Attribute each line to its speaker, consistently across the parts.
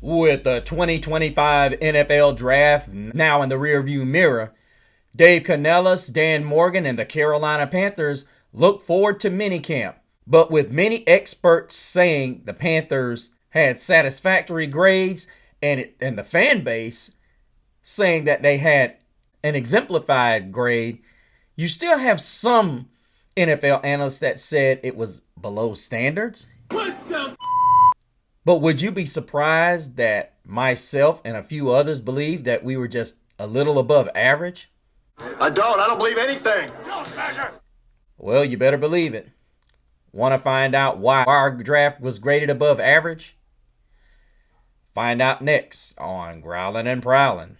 Speaker 1: With the 2025 NFL Draft now in the rearview mirror, Dave Canellis, Dan Morgan, and the Carolina Panthers look forward to minicamp. But with many experts saying the Panthers had satisfactory grades and the fan base saying that they had an exemplified grade, you still have some NFL analysts that said it was below standards. But would you be surprised that myself and a few others believe that we were just a little above average?
Speaker 2: I don't believe anything.
Speaker 1: Well, you better believe it. Want to find out why our draft was graded above average? Find out next on Growlin' and Prowlin'.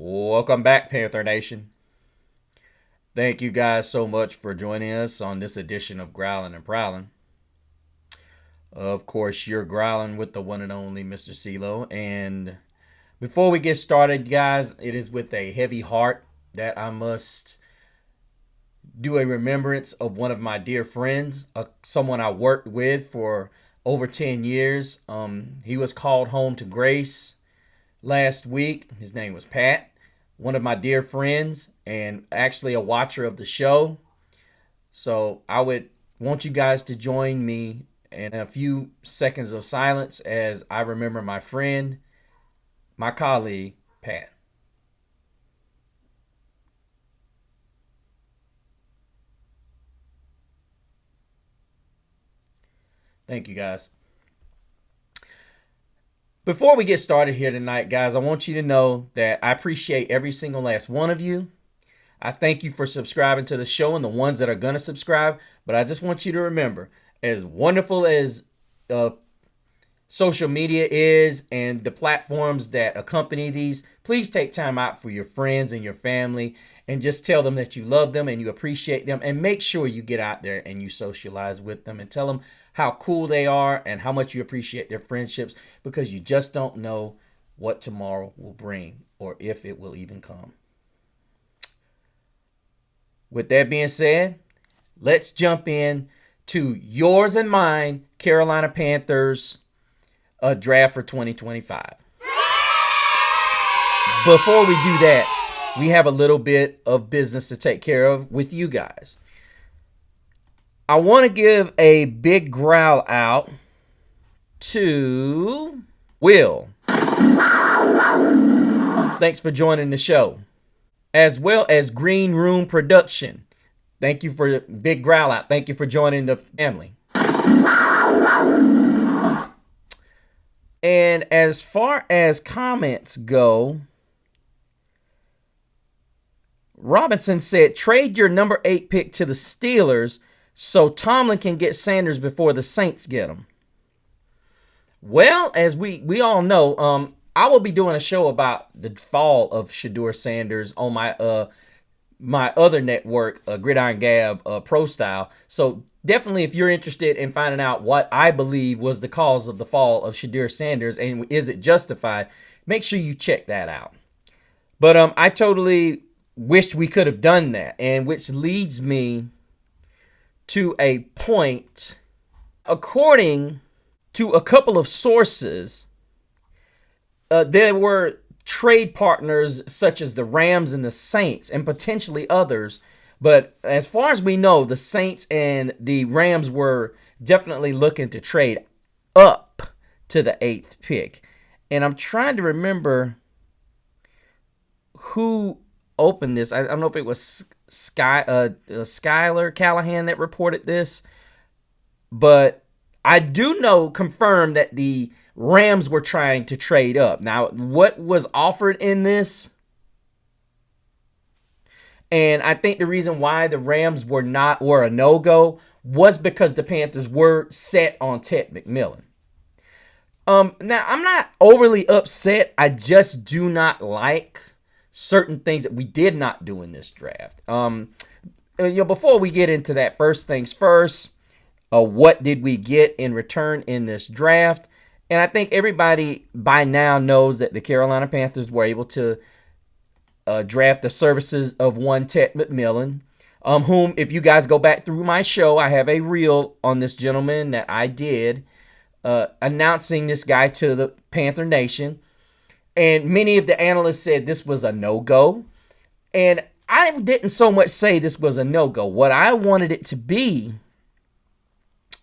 Speaker 1: Welcome back, Panther Nation. Thank you guys so much for joining us on this edition of Growlin' and Prowlin'. Of course, you're growling with the one and only Mr. CeeLo. And before we get started, guys, it is with a heavy heart that I must do a remembrance of one of my dear friends, someone I worked with for over 10 years. He was called home to grace last week. His name was Pat. One of my dear friends and actually a watcher of the show. So I would want you guys to join me in a few seconds of silence as I remember my friend, my colleague, Pat. Thank you, guys. Before we get started here tonight, guys, I want you to know that I appreciate every single last one of you. I thank you for subscribing to the show and the ones that are going to subscribe. But I just want you to remember, as wonderful as social media is and the platforms that accompany these, please take time out for your friends and your family and just tell them that you love them and you appreciate them, and make sure you get out there and you socialize with them and tell them how cool they are and how much you appreciate their friendships, because you just don't know what tomorrow will bring or if it will even come. With that being said, let's jump in to yours and mine, Carolina Panthers draft for 2025. Before we do that, we have a little bit of business to take care of with you guys. I want to give a big growl out to Will. Thanks for joining the show. As well as Green Room Production. Thank you for big growl out. Thank you for joining the family. And as far as comments go, Robinson said, trade your number 8 pick to the Steelers so Tomlin can get Sanders before the Saints get him. Well, as we all know, I will be doing a show about the fall of Shedeur Sanders on my my other network, Gridiron Gab Pro Style. So definitely, if you're interested in finding out what I believe was the cause of the fall of Shedeur Sanders and is it justified, make sure you check that out. But I totally wished we could have done that, and which leads me to a point. According to a couple of sources, there were trade partners such as the Rams and the Saints and potentially others. But as far as we know, the Saints and the Rams were definitely looking to trade up to the 8th pick. And I'm trying to remember who open this. I don't know if it was Skylar Callahan that reported this, but I do know, confirmed, that the Rams were trying to trade up. Now, what was offered in this? And I think the reason why the Rams were a no-go was because the Panthers were set on Ted McMillan. Now, I'm not overly upset. I just do not certain things that we did not do in this draft. Before we get into that, first things first, what did we get in return in this draft? And I think everybody by now knows that the Carolina Panthers were able to draft the services of one Ted McMillan, whom, if you guys go back through my show, I have a reel on this gentleman that I did announcing this guy to the Panther Nation. And many of the analysts said this was a no-go. And I didn't so much say this was a no-go. What I wanted it to be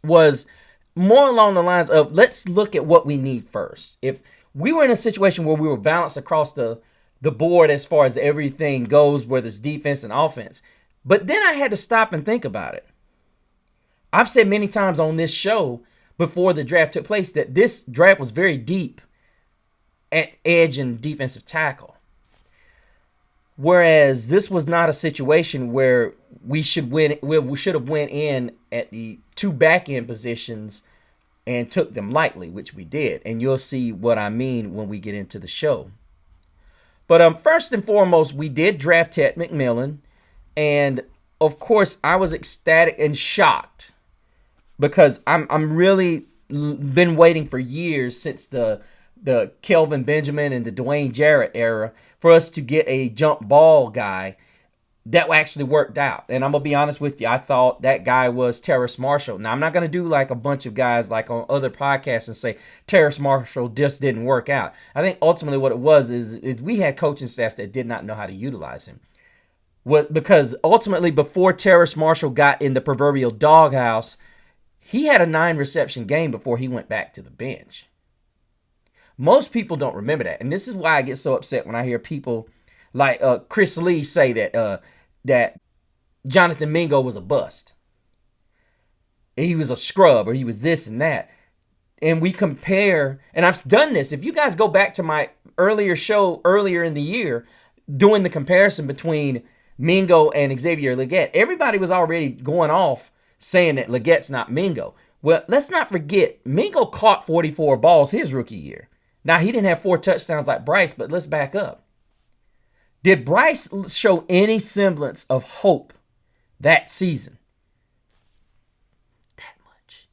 Speaker 1: was more along the lines of, let's look at what we need first. If we were in a situation where we were balanced across the board as far as everything goes, whether it's defense and offense. But then I had to stop and think about it. I've said many times on this show before the draft took place that this draft was very deep at edge and defensive tackle. Whereas this was not a situation where we should have went in at the two back end positions and took them lightly, which we did. And you'll see what I mean when we get into the show. But first and foremost, we did draft Ted McMillan. And of course, I was ecstatic and shocked because I'm really been waiting for years since the Kelvin Benjamin and the Dwayne Jarrett era for us to get a jump ball guy that actually worked out. And I'm going to be honest with you, I thought that guy was Terrace Marshall. Now, I'm not going to do like a bunch of guys like on other podcasts and say Terrace Marshall just didn't work out. I think ultimately what it was is we had coaching staffs that did not know how to utilize him. Because ultimately before Terrace Marshall got in the proverbial doghouse, he had a 9-reception game before he went back to the bench. Most people don't remember that. And this is why I get so upset when I hear people like Chris Lee say that Jonathan Mingo was a bust. He was a scrub, or he was this and that. And we compare, and I've done this. If you guys go back to my earlier show earlier in the year, doing the comparison between Mingo and Xavier Legette, everybody was already going off saying that Legette's not Mingo. Well, let's not forget, Mingo caught 44 balls his rookie year. Now, he didn't have 4 touchdowns like Bryce, but let's back up. Did Bryce show any semblance of hope that season? That much.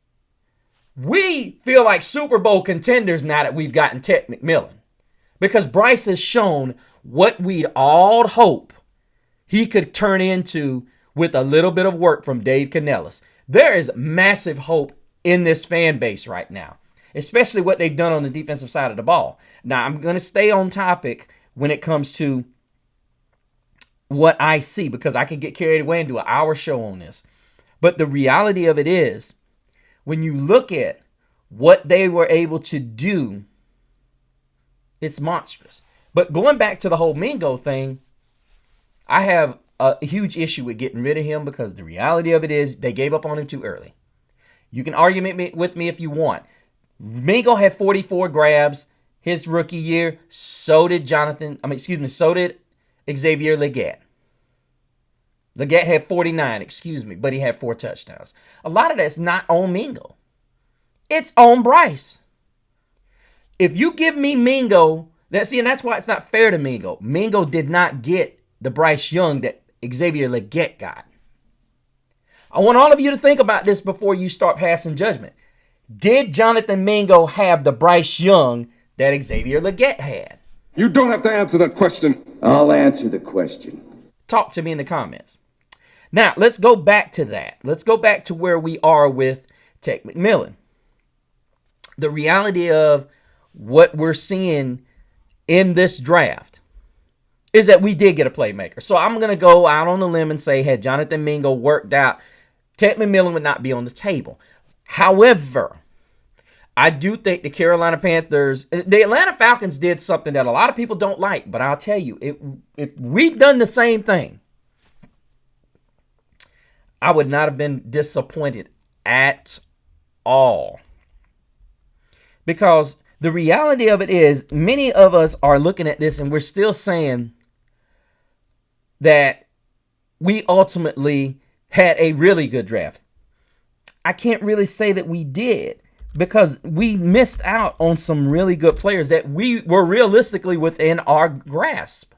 Speaker 1: We feel like Super Bowl contenders now that we've gotten Ted McMillan, because Bryce has shown what we'd all hope he could turn into with a little bit of work from Dave Canellis. There is massive hope in this fan base right now, especially what they've done on the defensive side of the ball. Now, I'm going to stay on topic when it comes to what I see, because I could get carried away and do an hour show on this. But the reality of it is, when you look at what they were able to do, it's monstrous. But going back to the whole Mingo thing, I have a huge issue with getting rid of him, because the reality of it is they gave up on him too early. You can argue with me if you want. Mingo had 44 grabs his rookie year. So did so did Xavier Legette. Legette had 49, but he had 4 touchdowns. A lot of that's not on Mingo. It's on Bryce. If you give me Mingo, and that's why it's not fair to Mingo. Mingo did not get the Bryce Young that Xavier Legette got. I want all of you to think about this before you start passing judgment. Did Jonathan Mingo have the Bryce Young that Xavier Legette had?
Speaker 3: You don't have to answer that question.
Speaker 4: I'll answer the question.
Speaker 1: Talk to me in the comments. Now, let's go back to that. Let's go back to where we are with Ted McMillan. The reality of what we're seeing in this draft is that we did get a playmaker. So I'm going to go out on a limb and say, had Jonathan Mingo worked out, Ted McMillan would not be on the table. However, I do think the Carolina Panthers, the Atlanta Falcons did something that a lot of people don't like, but I'll tell you, if we'd done the same thing, I would not have been disappointed at all. Because the reality of it is, many of us are looking at this and we're still saying that we ultimately had a really good draft. I can't really say that we did, because we missed out on some really good players that we were realistically within our grasp.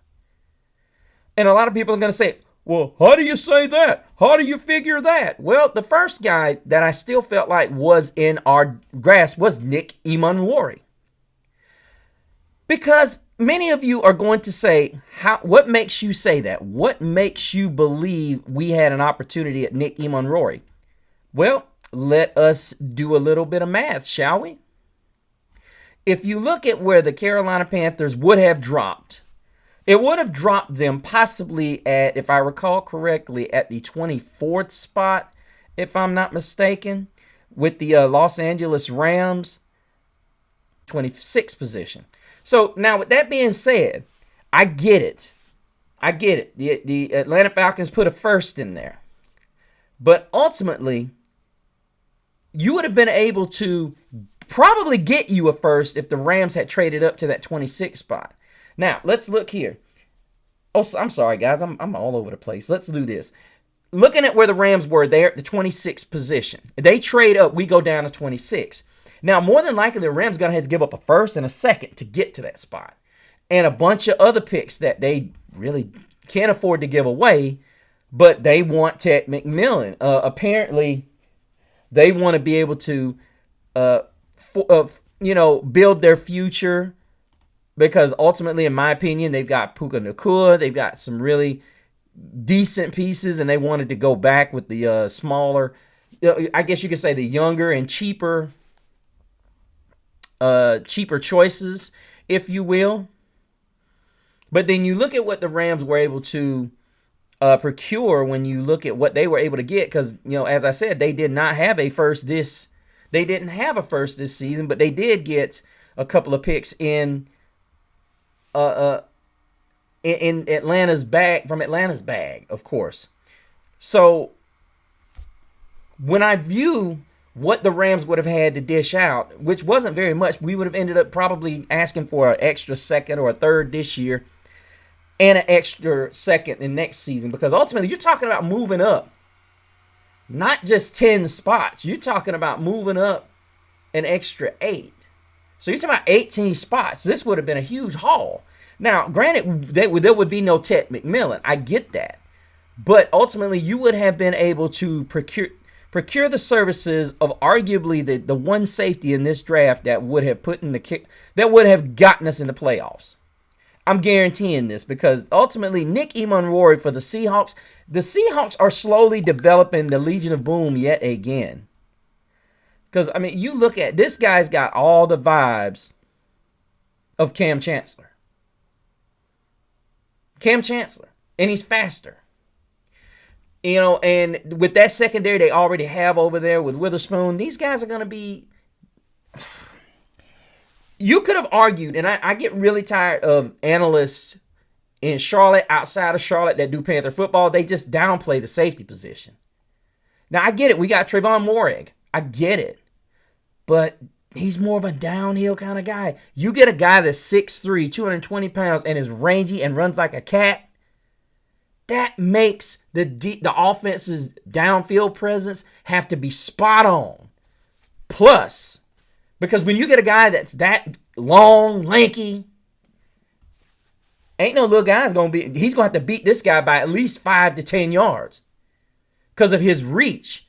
Speaker 1: And a lot of people are going to say, well, how do you say that? How do you figure that? Well, the first guy that I still felt like was in our grasp was Nick Emanwori. Because many of you are going to say, what makes you say that? What makes you believe we had an opportunity at Nick Emanwori? Well, let us do a little bit of math, shall we? If you look at where the Carolina Panthers would have dropped, it would have dropped them possibly at, if I recall correctly, at the 24th spot, if I'm not mistaken, with the Los Angeles Rams, 26th position. So now with that being said, I get it. The Atlanta Falcons put a first in there. But ultimately, you would have been able to probably get you a first if the Rams had traded up to that 26th spot. Now, let's look here. Oh, I'm sorry, guys. I'm all over the place. Let's do this. Looking at where the Rams were, they're at the 26th position. If they trade up, we go down to 26. Now, more than likely, the Rams are going to have to give up a first and a second to get to that spot. And a bunch of other picks that they really can't afford to give away, but they want Ted McMillan. Apparently, they want to be able to, build their future, because ultimately, in my opinion, they've got Puka Nacua. They've got some really decent pieces, and they wanted to go back with the smaller, I guess you could say the younger and cheaper choices, if you will. But then you look at what the Rams were able to procure when you look at what they were able to get, because, as I said, they did not have a first this. They didn't have a first this season, but they did get a couple of picks in Atlanta's bag, from Atlanta's bag, of course. So when I view what the Rams would have had to dish out, which wasn't very much, we would have ended up probably asking for an extra second or a third this year and an extra second in next season, because ultimately you're talking about moving up, not just 10 spots. You're talking about moving up an extra 8. So you're talking about 18 spots. This would have been a huge haul. Now, granted, there would be no Ted McMillan. I get that. But ultimately, you would have been able to procure the services of arguably the one safety in this draft that would have that would have gotten us in the playoffs. I'm guaranteeing this, because ultimately Nick Emanwori for the Seahawks are slowly developing the Legion of Boom yet again. Because, I mean, you look at this guy's got all the vibes of Cam Chancellor. And he's faster. And with that secondary they already have over there with Witherspoon, these guys are going to be... You could have argued, and I get really tired of analysts in Charlotte, outside of Charlotte, that do Panther football. They just downplay the safety position. Now, I get it. We got Trayvon Moehrig. I get it. But he's more of a downhill kind of guy. You get a guy that's 6'3", 220 pounds, and is rangy and runs like a cat. That makes the offense's downfield presence have to be spot on. Plus, because when you get a guy that's that long, lanky, ain't no little guy's he's going to have to beat this guy by at least 5 to 10 yards because of his reach.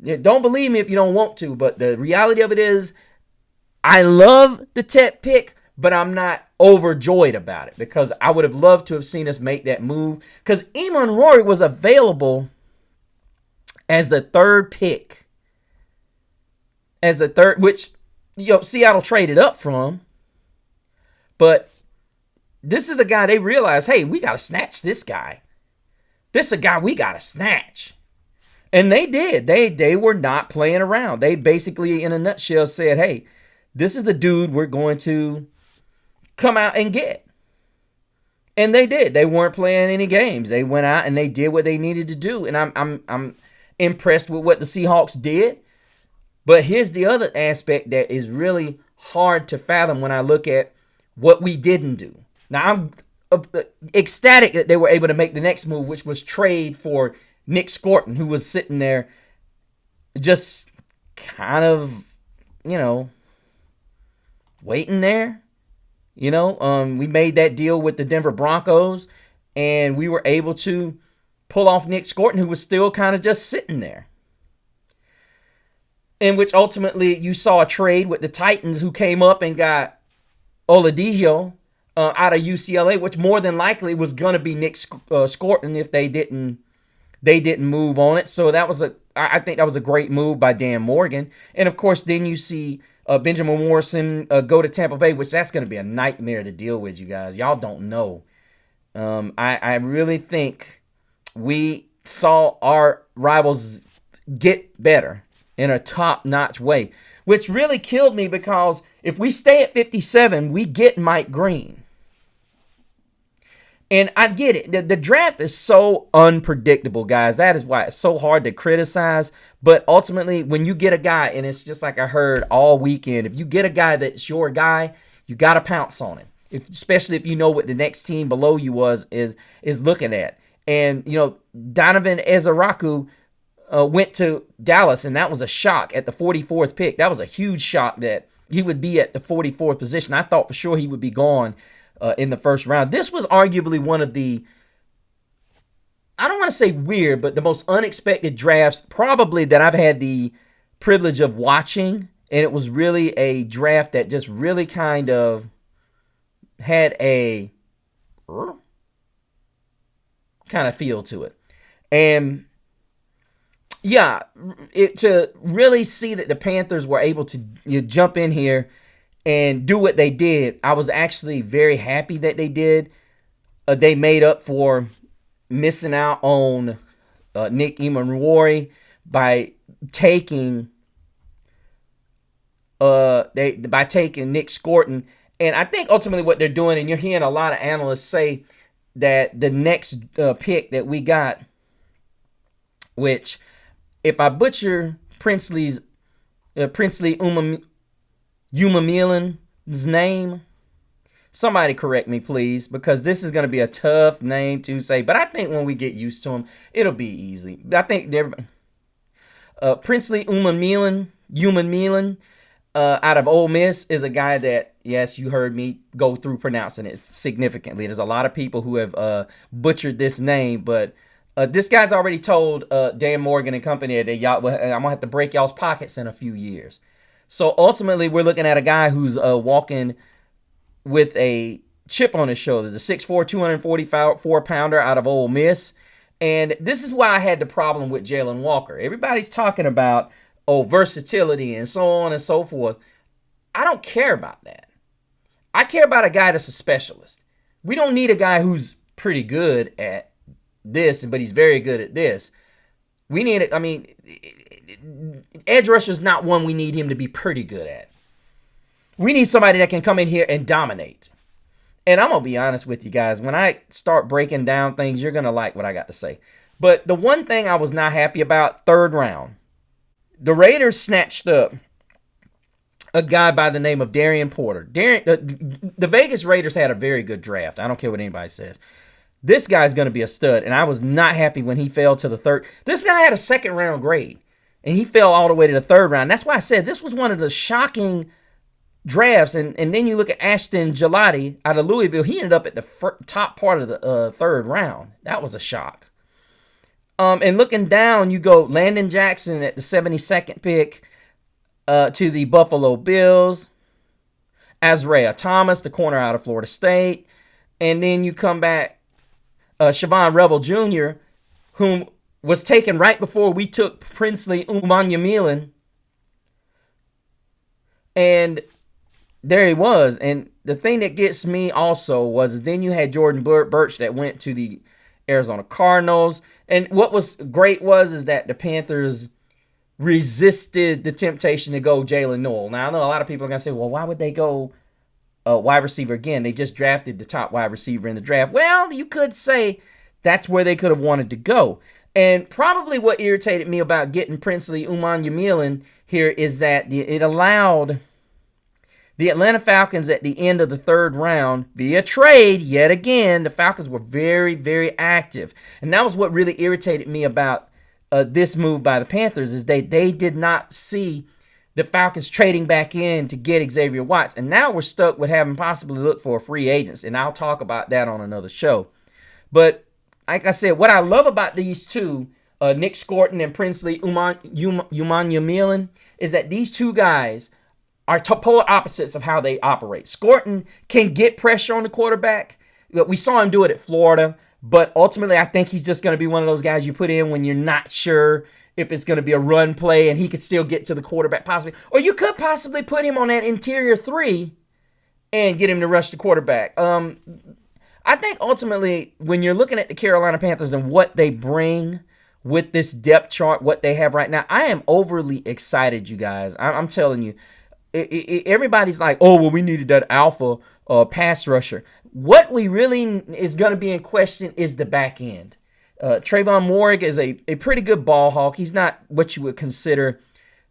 Speaker 1: Don't believe me if you don't want to, but the reality of it is, I love the Tet pick, but I'm not overjoyed about it, because I would have loved to have seen us make that move, because Emanwori was available as the third pick. Which Seattle traded up from. But this is the guy they realized, hey, we got to snatch this guy. This is a guy we got to snatch. And they did. They were not playing around. They basically, in a nutshell, said, hey, this is the dude we're going to come out and get. And they did. They weren't playing any games. They went out and they did what they needed to do. And I'm impressed with what the Seahawks did. But here's the other aspect that is really hard to fathom when I look at what we didn't do. Now, I'm ecstatic that they were able to make the next move, which was trade for Nick Scorton, who was sitting there just kind of, waiting there. We made that deal with the Denver Broncos, and we were able to pull off Nick Scorton, who was still kind of just sitting there. In which ultimately you saw a trade with the Titans, who came up and got Oladipo out of UCLA, which more than likely was going to be Nick Scorton if they didn't move on it. So I think that was a great move by Dan Morgan. And of course, then you see Benjamin Morrison go to Tampa Bay, which that's going to be a nightmare to deal with, you guys. Y'all don't know. I really think we saw our rivals get better in a top-notch way, which really killed me, because if we stay at 57, we get Mike Green. And I get it. The draft is so unpredictable, guys. That is why it's so hard to criticize. But ultimately, when you get a guy, and it's just like I heard all weekend, if you get a guy that's your guy, you got to pounce on him. Especially if you know what the next team below you is looking at. And, Donovan Ezaraku went to Dallas, and that was a shock at the 44th pick. That was a huge shock that he would be at the 44th position. I thought for sure he would be gone in the first round. This was arguably one of the, I don't want to say weird, but the most unexpected drafts probably that I've had the privilege of watching. And it was really a draft that just really kind of had a kind of feel to it. And yeah, to really see that the Panthers were able to jump in here and do what they did, I was actually very happy that they did. They made up for missing out on Nick Emanwari by taking Nick Scorton. And I think ultimately what they're doing, and you're hearing a lot of analysts say that the next pick that we got, which, if I butcher Princely Umamilan's name, somebody correct me, please, because this is going to be a tough name to say. But I think when we get used to him, it'll be easy. I think they're Princely Umamilan out of Ole Miss is a guy that, yes, you heard me go through pronouncing it significantly. There's a lot of people who have butchered this name, but this guy's already told Dan Morgan and company that I'm going to have to break y'all's pockets in a few years. So ultimately, we're looking at a guy who's walking with a chip on his shoulder, the 6'4", 244-pounder out of Ole Miss. And this is why I had the problem with Jalen Walker. Everybody's talking about, versatility and so on and so forth. I don't care about that. I care about a guy that's a specialist. We don't need a guy who's pretty good at this, but he's very good at this. We need it. I mean, edge rusher is not one we need him to be pretty good at. We need somebody that can come in here and dominate. And I'm going to be honest with you guys. When I start breaking down things, you're going to like what I got to say. But the one thing I was not happy about, third round, the Raiders snatched up a guy by the name of Darian Porter. The Vegas Raiders had a very good draft. I don't care what anybody says. This guy's going to be a stud, and I was not happy when he fell to the third. This guy had a second-round grade, and he fell all the way to the third round. That's why I said this was one of the shocking drafts. And then you look at Ashton Gelati out of Louisville. He ended up at the top part of the third round. That was a shock. And looking down, you go Landon Jackson at the 72nd pick to the Buffalo Bills. Azrael Thomas, the corner out of Florida State. And then you come back, Siobhan Rebel Jr., whom was taken right before we took Princely Umanyamilan. And there he was. And the thing that gets me also was then you had Jordan Birch that went to the Arizona Cardinals. And what was great is that the Panthers resisted the temptation to go Jalen Noel. Now, I know a lot of people are going to say, well, why would they go wide receiver again? They just drafted the top wide receiver in the draft. Well, you could say that's where they could have wanted to go. And probably what irritated me about getting Princely Umanmielen here is that it allowed the Atlanta Falcons at the end of the third round via trade. Yet again, the Falcons were very, very active. And that was what really irritated me about this move by the Panthers, is they did not see the Falcons trading back in to get Xavier Watts. And now we're stuck with having possibly looked for a free agent. And I'll talk about that on another show. But like I said, what I love about these two, Nick Scorton and Princely Umanmielen, is that these two guys are polar opposites of how they operate. Scorton can get pressure on the quarterback. We saw him do it at Florida, but ultimately I think he's just going to be one of those guys you put in when you're not sure if it's going to be a run play, and he could still get to the quarterback possibly. Or you could possibly put him on that interior 3 and get him to rush the quarterback. I think ultimately when you're looking at the Carolina Panthers and what they bring with this depth chart, what they have right now, I am overly excited, you guys. I'm telling you. Everybody's like, oh, well, we needed that alpha pass rusher. What we really is going to be in question is the back end. Trayvon Moehrig is a pretty good ball hawk. He's not what you would consider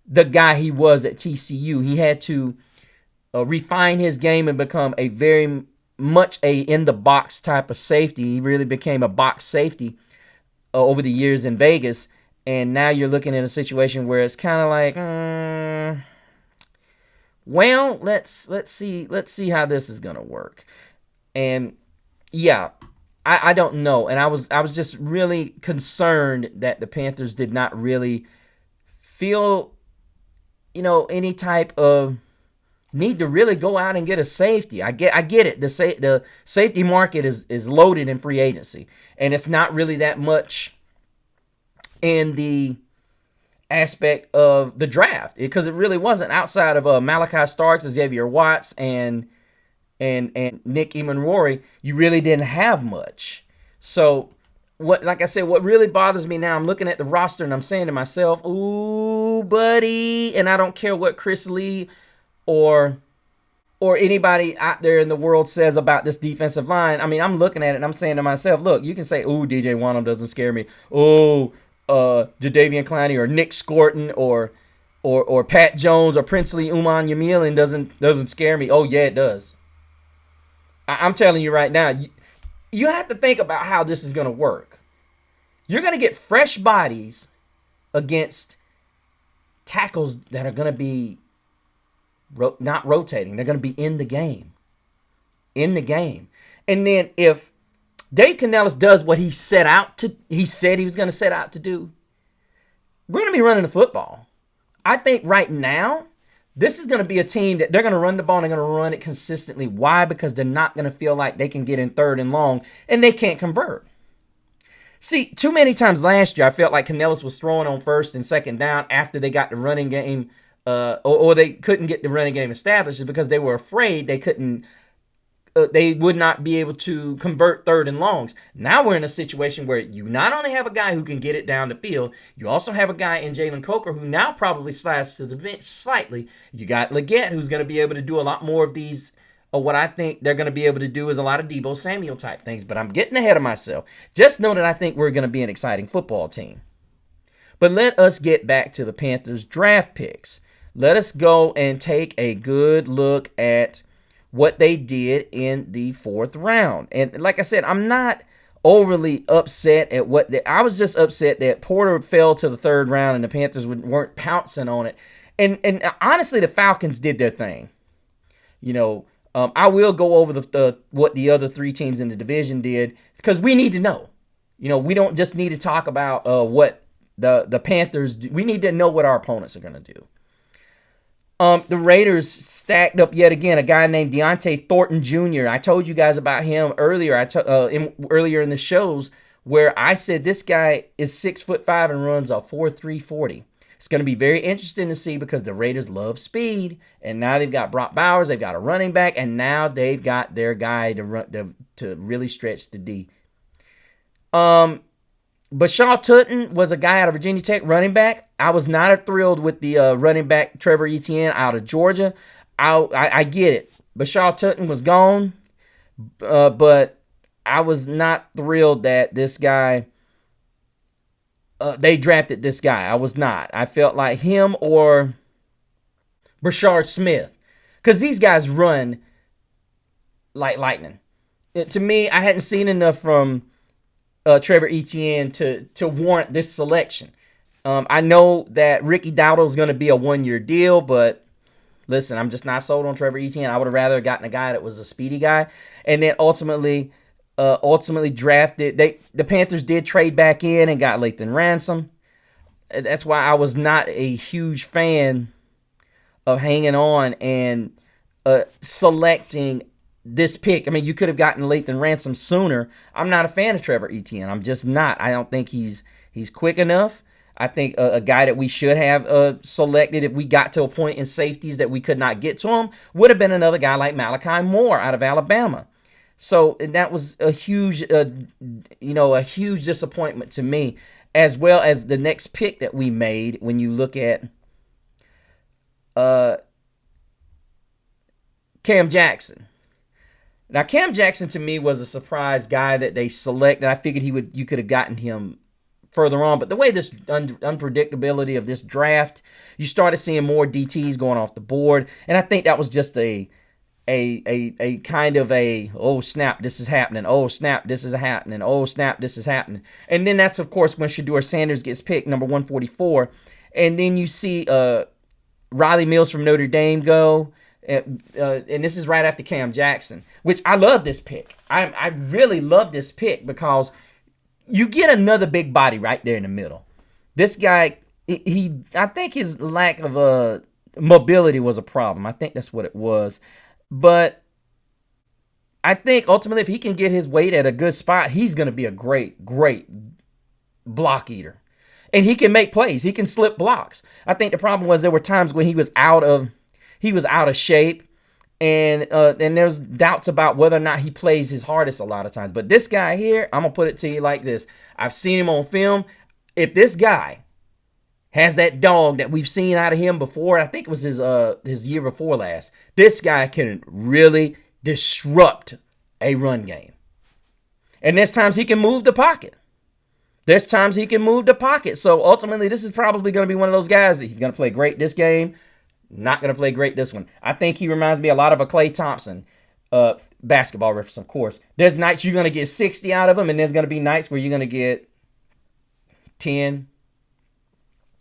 Speaker 1: the guy he was at TCU. He had to refine his game and become a very much a in-the-box type of safety. He really became a box safety over the years in Vegas. And now you're looking at a situation where it's kind of like, well, let's see how this is gonna work. And yeah, I don't know. And I was just really concerned that the Panthers did not really feel, any type of need to really go out and get a safety. I get it. The safety market is loaded in free agency, and it's not really that much in the aspect of the draft, because it really wasn't outside of Malachi Starks, Xavier Watts, and Nick Emmanwori. You really didn't have much. So like I said, what really bothers me now, I'm looking at the roster and I'm saying to myself, ooh, buddy, and I don't care what Chris Lee or anybody out there in the world says about this defensive line. I mean, I'm looking at it and I'm saying to myself, look, you can say, ooh, DJ Wonnum doesn't scare me. Oh, Jadeveon Clowney or Nick Scorton or Pat Jones or Princely Umanmielen doesn't scare me. Oh yeah, it does. I'm telling you right now, you have to think about how this is going to work. You're going to get fresh bodies against tackles that are going to be not rotating. They're going to be in the game. And then if Dave Canellis does what he said he was going to set out to do, we're going to be running the football. I think right now, this is going to be a team that they're going to run the ball and they're going to run it consistently. Why? Because they're not going to feel like they can get in third and long and they can't convert. See, too many times last year, I felt like Canellis was throwing on first and second down after they got the running game, or they couldn't get the running game established because they were afraid they would not be able to convert third and longs. Now we're in a situation where you not only have a guy who can get it down the field, you also have a guy in Jalen Coker who now probably slides to the bench slightly. You got Leggett, who's going to be able to do a lot more of these. What I think they're going to be able to do is a lot of Deebo Samuel type things, but I'm getting ahead of myself. Just know that I think we're going to be an exciting football team. But let us get back to the Panthers draft picks. Let us go and take a good look at what they did in the fourth round. And like I said, I'm not overly upset at I was just upset that Porter fell to the third round and the Panthers weren't pouncing on it. And honestly, the Falcons did their thing. I will go over what the other three teams in the division did, because we need to know. We don't just need to talk about what the Panthers do. We need to know what our opponents are going to do. The Raiders stacked up yet again a guy named Deontay Thornton Jr. I told you guys about him earlier. Earlier in the shows where I said this guy is 6'5" and runs a 4.3 40. It's going to be very interesting to see because the Raiders love speed, and now they've got Brock Bowers, they've got a running back, and now they've got their guy to really stretch the D. Bashaw Tutton was a guy out of Virginia Tech, running back. I was not thrilled with the running back Trevor Etienne out of Georgia. I get it. Bashaw Tutton was gone, but I was not thrilled that this guy, they drafted this guy. I was not. I felt like him or Brashard Smith, because these guys run like lightning. To me, I hadn't seen enough from Trevor Etienne to warrant this selection. I know that Ricky Dowdle is going to be a one-year deal, but listen, I'm just not sold on Trevor Etienne. I would have rather gotten a guy that was a speedy guy, and then ultimately drafted. The Panthers did trade back in and got Lathan Ransom. That's why I was not a huge fan of hanging on and selecting this pick. I mean, you could have gotten Lathan Ransom sooner. I'm not a fan of Trevor Etienne. I'm just not. I don't think he's quick enough. I think a guy that we should have selected if we got to a point in safeties that we could not get to him would have been another guy like Malachi Moore out of Alabama. So and that was a huge, a huge disappointment to me, as well as the next pick that we made. When you look at Cam Jackson. Now, Cam Jackson to me was a surprise guy that they selected. I figured you could have gotten him further on, but the way this unpredictability of this draft, you started seeing more DTs going off the board, and I think that was just a kind of a, oh snap, this is happening. Oh snap, this is happening. Oh snap, this is happening. And then that's of course when Shedeur Sanders gets picked, number 144, and then you see Riley Mills from Notre Dame go. And this is right after Cam Jackson, which I love this pick. I really love this pick because you get another big body right there in the middle. This guy, I think his lack of mobility was a problem. I think that's what it was. But I think ultimately if he can get his weight at a good spot, he's going to be a great block eater. And he can make plays. He can slip blocks. I think the problem was there were times when he was out of shape, and there's doubts about whether or not he plays his hardest a lot of times. But this guy here, I'm gonna put it to you like this: I've seen him on film. If this guy has that dog that we've seen out of him before, I think it was his year before last, this guy can really disrupt a run game. And there's times he can move the pocket. So ultimately, this is probably going to be one of those guys that he's going to play great this game. Not going to play great this one. I think he reminds me a lot of a Klay Thompson, basketball reference, of course. There's nights you're going to get 60 out of him, and there's going to be nights where you're going to get 10.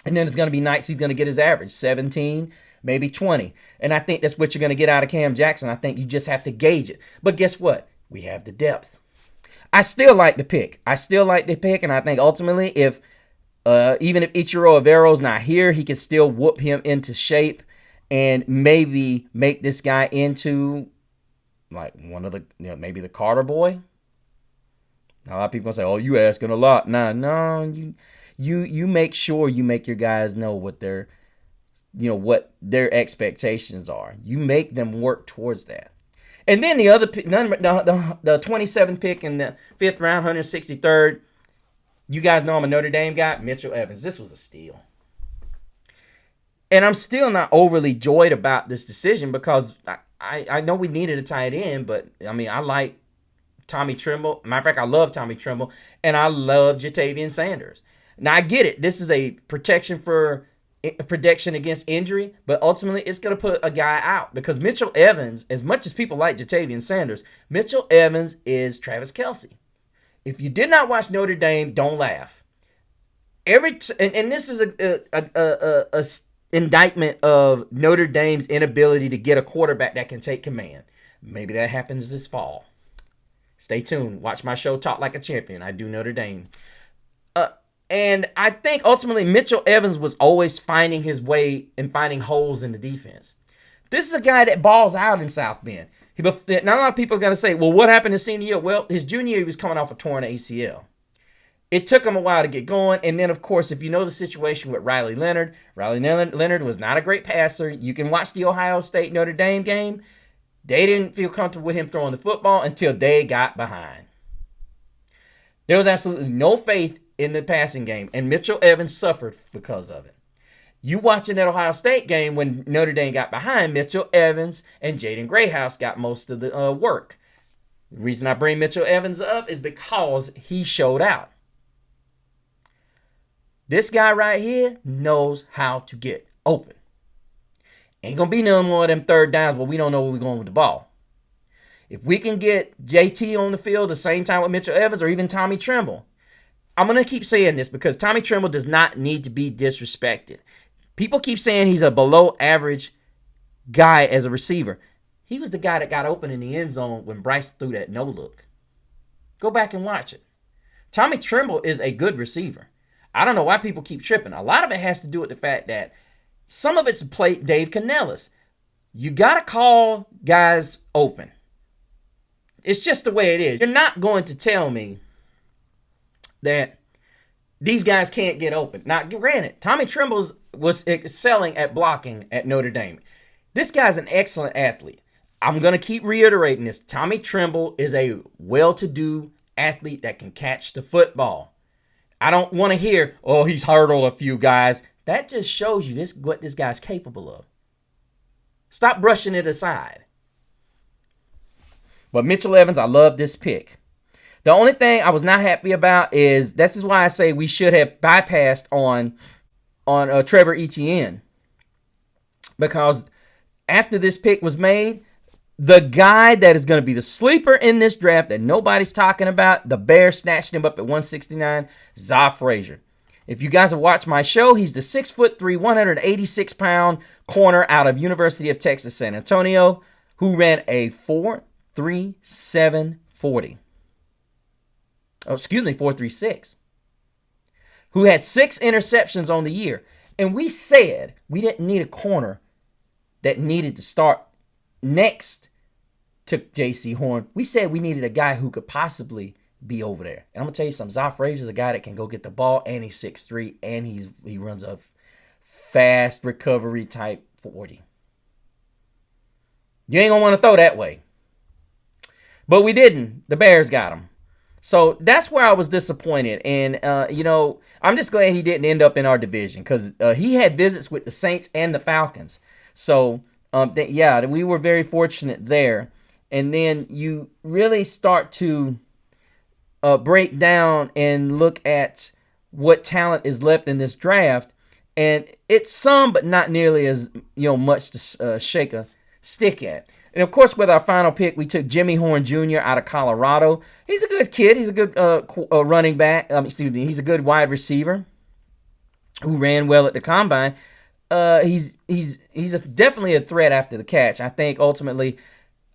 Speaker 1: And then there's going to be nights he's going to get his average, 17, maybe 20. And I think that's what you're going to get out of Cam Jackson. I think you just have to gauge it. But guess what? We have the depth. I still like the pick. And I think ultimately even if Ichiro Avero's not here, he can still whoop him into shape and maybe make this guy into like one of the, maybe the Carter boy. A lot of people say, "Oh, you asking a lot." No, you make sure you make your guys know what their expectations are. You make them work towards that. And then the other pick, the 27th pick in the 5th round, 163rd. You guys know I'm a Notre Dame guy. Mitchell Evans. This was a steal. And I'm still not overly joyed about this decision because I know we needed a tight end, but I mean, I like Tommy Tremble. Matter of fact, I love Tommy Tremble, and I love Jatavian Sanders. Now, I get it. This is a protection against injury, but ultimately it's going to put a guy out because Mitchell Evans, as much as people like Jatavian Sanders, Mitchell Evans is Travis Kelce. If you did not watch Notre Dame, don't laugh. And this is a indictment of Notre Dame's inability to get a quarterback that can take command. Maybe that happens this fall. Stay tuned. Watch my show, Talk Like a Champion. I do Notre Dame. And I think ultimately Mitchell Evans was always finding his way and finding holes in the defense. This is a guy that balls out in South Bend. Now, a lot of people are going to say, well, what happened his senior year? Well, his junior year, he was coming off a torn ACL. It took him a while to get going. And then, of course, if you know the situation with Riley Leonard was not a great passer. You can watch the Ohio State Notre Dame game. They didn't feel comfortable with him throwing the football until they got behind. There was absolutely no faith in the passing game, and Mitchell Evans suffered because of it. You watching that Ohio State game when Notre Dame got behind, Mitchell Evans and Jaden Grayhouse got most of the work. The reason I bring Mitchell Evans up is because he showed out. This guy right here knows how to get open. Ain't going to be no more of them third downs where we don't know where we're going with the ball. If we can get JT on the field the same time with Mitchell Evans or even Tommy Tremble, I'm going to keep saying this because Tommy Tremble does not need to be disrespected. People keep saying he's a below average guy as a receiver. He was the guy that got open in the end zone when Bryce threw that no look. Go back and watch it. Tommy Tremble is a good receiver. I don't know why people keep tripping. A lot of it has to do with the fact that some of it's played Dave Canellis. You got to call guys open. It's just the way it is. You're not going to tell me that these guys can't get open. Now, granted, Tommy Tremble was excelling at blocking at Notre Dame. This guy's an excellent athlete. I'm going to keep reiterating this. Tommy Tremble is a well-to-do athlete that can catch the football. I don't want to hear, oh, he's hurdled a few guys. That just shows you what this guy's capable of. Stop brushing it aside. But Mitchell Evans, I love this pick. The only thing I was not happy about is, this is why I say we should have bypassed on Trevor Etienne. Because after this pick was made, the guy that is going to be the sleeper in this draft that nobody's talking about, the Bears snatched him up at 169, Za Frazier. If you guys have watched my show, he's the 6'3", 186-pound corner out of University of Texas San Antonio who ran a 4.37 40. Oh, excuse me, 4.36. Who had 6 interceptions on the year. And we said we didn't need a corner that needed to start next to J.C. Horn. We said we needed a guy who could possibly be over there. And I'm going to tell you something. Za Frazier's a guy that can go get the ball, and he's 6'3", and he runs a fast recovery type 40. You ain't going to want to throw that way. But we didn't. The Bears got him. So that's where I was disappointed. And, I'm just glad he didn't end up in our division because he had visits with the Saints and the Falcons. So, we were very fortunate there. And then you really start to break down and look at what talent is left in this draft. And it's some, but not nearly as much to shake a stick at. And, of course, with our final pick, we took Jimmy Horn Jr. out of Colorado. He's a good kid. He's a good running back. He's a good wide receiver who ran well at the combine. He's definitely a threat after the catch. I think ultimately,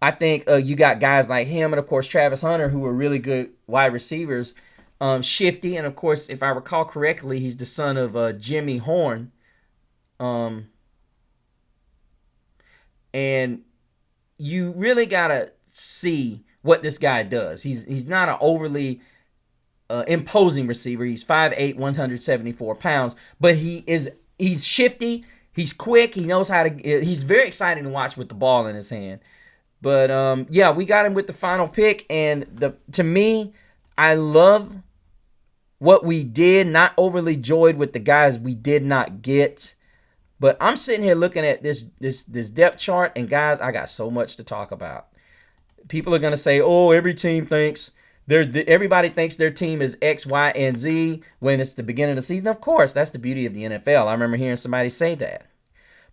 Speaker 1: you got guys like him and, of course, Travis Hunter, who are really good wide receivers. Shifty, and, of course, if I recall correctly, he's the son of Jimmy Horn. And you really got to see what this guy does. He's not an overly imposing receiver. He's 5'8", 174 pounds, but he's shifty. He's quick. He knows how to. He's very exciting to watch with the ball in his hand. But we got him with the final pick, and to me, I love what we did. Not overly joyed with the guys we did not get. But I'm sitting here looking at this depth chart, and guys, I got so much to talk about. People are gonna say, "Oh, everybody thinks their team is X, Y, and Z when it's the beginning of the season." Of course, that's the beauty of the NFL. I remember hearing somebody say that.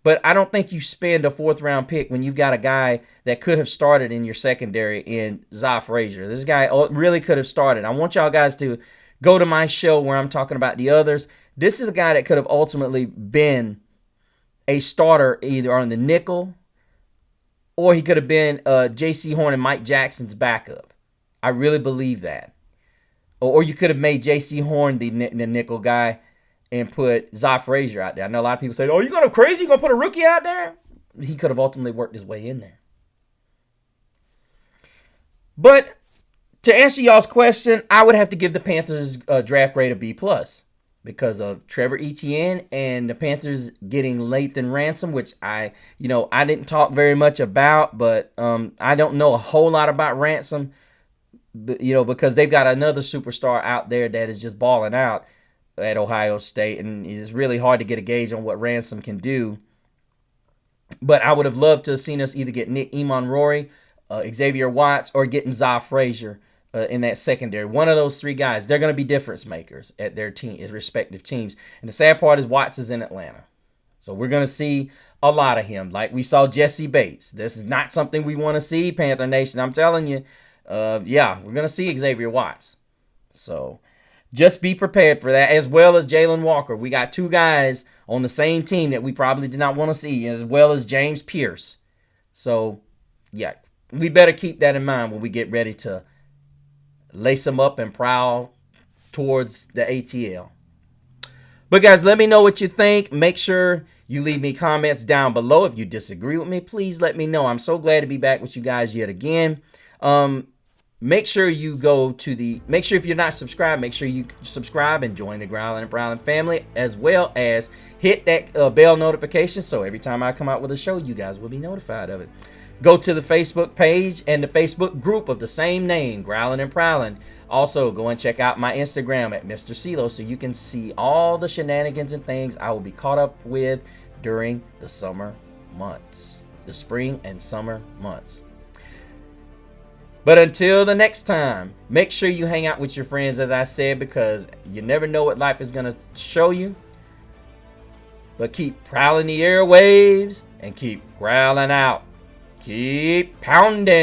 Speaker 1: But I don't think you spend a 4th-round pick when you've got a guy that could have started in your secondary in Za Frazier. This guy really could have started. I want y'all guys to go to my show where I'm talking about the others. This is a guy that could have ultimately been a starter either on the nickel or he could have been J.C. Horn and Mike Jackson's backup. I really believe that. Or you could have made J.C. Horn the nickel guy and put Za Frazier out there. I know a lot of people say, "Oh, you gonna crazy? You gonna put a rookie out there?" He could have ultimately worked his way in there. But to answer y'all's question, I would have to give the Panthers a draft grade of B+ because of Trevor Etienne and the Panthers getting Lathan Ransom, which I didn't talk very much about, but I don't know a whole lot about Ransom. you know, because they've got another superstar out there that is just balling out at Ohio State, and it's really hard to get a gauge on what Ransom can do. But I would have loved to have seen us either get Nick Emonrory, Xavier Watts, or getting Za Frazier in that secondary. One of those three guys, they're going to be difference makers at their team, his respective teams. And the sad part is Watts is in Atlanta. So we're going to see a lot of him. Like we saw Jesse Bates. This is not something we want to see, Panther Nation. I'm telling you. Yeah, we're going to see Xavier Watts. So just be prepared for that, as well as Jalen Walker. We got two guys on the same team that we probably did not want to see, as well as James Pierce. So, yeah, we better keep that in mind when we get ready to lace them up and prowl towards the ATL. But, guys, let me know what you think. Make sure you leave me comments down below. If you disagree with me, please let me know. I'm so glad to be back with you guys yet again. Make sure you go to make sure if you're not subscribed, make sure you subscribe and join the Growling and Prowling family, as well as hit that bell notification so every time I come out with a show, you guys will be notified of it. Go to the Facebook page and the Facebook group of the same name, Growling and Prowling. Also, go and check out my Instagram at Mr. CeeLo so you can see all the shenanigans and things I will be caught up with during the summer months, the spring and summer months. But until the next time, make sure you hang out with your friends, as I said, because you never know what life is going to show you. But keep prowling the airwaves and keep growling out. Keep pounding.